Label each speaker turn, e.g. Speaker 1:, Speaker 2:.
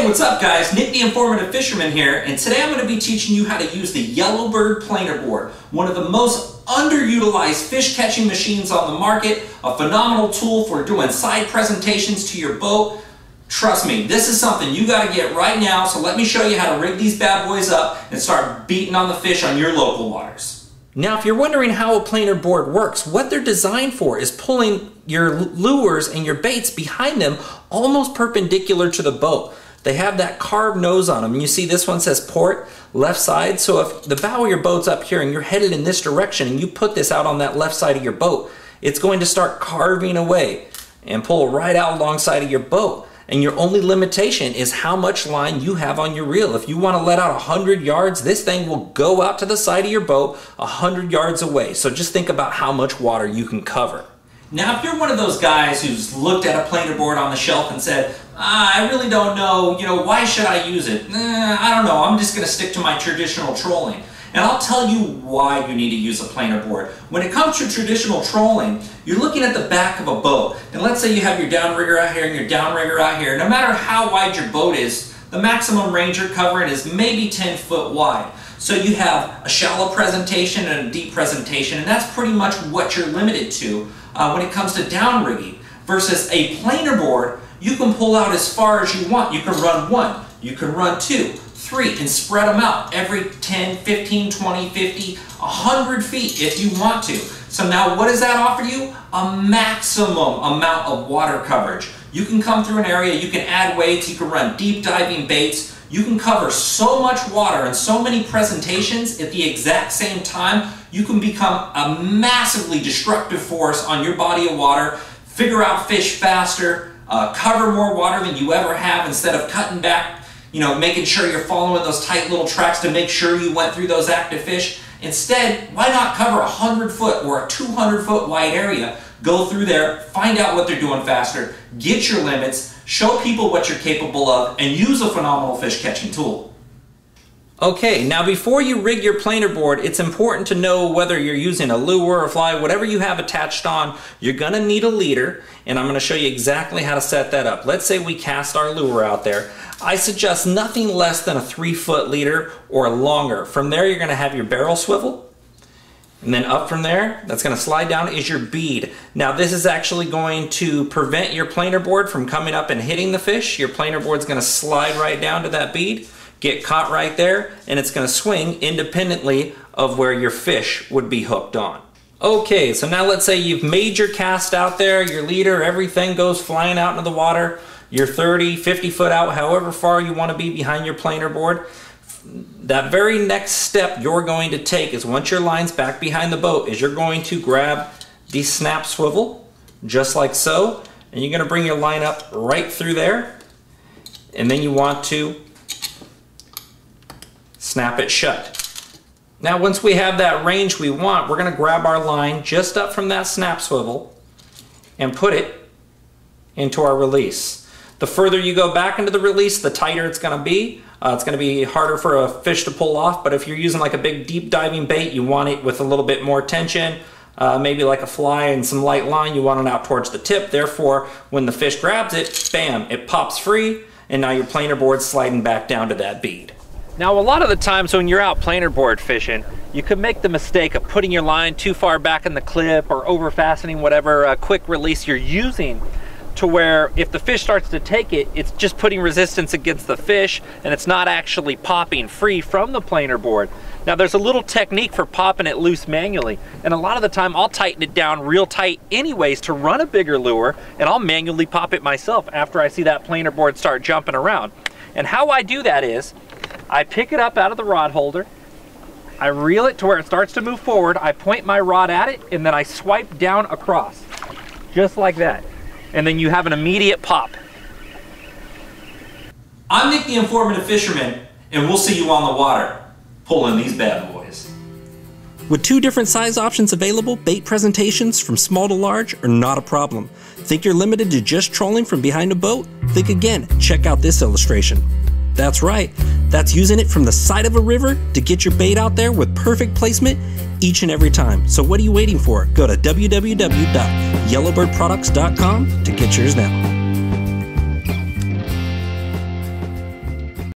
Speaker 1: What's up guys? Nick the Informative Fisherman here, and today I'm going to be teaching you how to use the Yellowbird planer board, one of the most underutilized fish catching machines on the market, a phenomenal tool for doing side presentations to your boat. Trust me, this is something you got to get right now, so let me show you how to rig these bad boys up and start beating on the fish on your local waters. Now if you're wondering how a planer board works, what they're designed for is pulling your lures and your baits behind them almost perpendicular to the boat. They have that carved nose on them, and you see this one says port, left side. So if the bow of your boat's up here and you're headed in this direction and you put this out on that left side of your boat, it's going to start carving away and pull right out alongside of your boat. And your only limitation is how much line you have on your reel. If you want to let out 100 yards, this thing will go out to the side of your boat 100 yards away. So just think about how much water you can cover. Now if you're one of those guys who's looked at a planer board on the shelf and said, I really don't know, why should I use it? I don't know, I'm just going to stick to my traditional trolling. And I'll tell you why you need to use a planer board. When it comes to traditional trolling, you're looking at the back of a boat. And let's say you have your downrigger out here and your downrigger out here. No matter how wide your boat is, the maximum range you're covering is maybe 10 foot wide. So you have a shallow presentation and a deep presentation, and that's pretty much what you're limited to when it comes to downrigging. Versus a planer board, you can pull out as far as you want. You can run 1, you can run 2, 3, and spread them out every 10, 15, 20, 50, 100 feet if you want to. So now what does that offer you? A maximum amount of water coverage. You can come through an area, you can add weights, you can run deep diving baits, you can cover so much water and so many presentations at the exact same time, you can become a massively destructive force on your body of water, figure out fish faster, cover more water than you ever have instead of cutting back, making sure you're following those tight little tracks to make sure you went through those active fish. Instead, why not cover a 100-foot or a 200-foot wide area, go through there, find out what they're doing faster, get your limits, show people what you're capable of, and use a phenomenal fish catching tool. Okay, now before you rig your planer board, it's important to know whether you're using a lure or fly, whatever you have attached on, you're gonna need a leader, and I'm gonna show you exactly how to set that up. Let's say we cast our lure out there. I suggest nothing less than a 3-foot leader or longer. From there, you're gonna have your barrel swivel, and then up from there, that's gonna slide down is your bead. Now this is actually going to prevent your planer board from coming up and hitting the fish. Your planer board's gonna slide right down to that bead, get caught right there, and it's going to swing independently of where your fish would be hooked on. Okay, so now let's say you've made your cast out there, your leader, everything goes flying out into the water. You're 30, 50 foot out, however far you want to be behind your planer board. That very next step you're going to take is once your line's back behind the boat, is you're going to grab the snap swivel, just like so, and you're going to bring your line up right through there, and then you want to snap it shut. Now once we have that range we want, we're going to grab our line just up from that snap swivel and put it into our release. The further you go back into the release, the tighter it's going to be. It's going to be harder for a fish to pull off, but if you're using like a big deep diving bait, you want it with a little bit more tension, maybe like a fly and some light line, you want it out towards the tip. Therefore, when the fish grabs it, bam, it pops free, and now your planer board's sliding back down to that bead. Now a lot of the times when you're out planer board fishing, you could make the mistake of putting your line too far back in the clip or over fastening whatever quick release you're using, to where if the fish starts to take it, it's just putting resistance against the fish and it's not actually popping free from the planer board. Now there's a little technique for popping it loose manually, and a lot of the time I'll tighten it down real tight anyways to run a bigger lure, and I'll manually pop it myself after I see that planer board start jumping around. And how I do that is, I pick it up out of the rod holder, I reel it to where it starts to move forward, I point my rod at it, and then I swipe down across, just like that. And then you have an immediate pop. I'm Nick the Informative Fisherman, and we'll see you on the water, pulling these bad boys.
Speaker 2: With 2 different size options available, bait presentations from small to large are not a problem. Think you're limited to just trolling from behind a boat? Think again, check out this illustration. That's right, that's using it from the side of a river to get your bait out there with perfect placement each and every time. So what are you waiting for? Go to www.yellowbirdproducts.com to get yours now.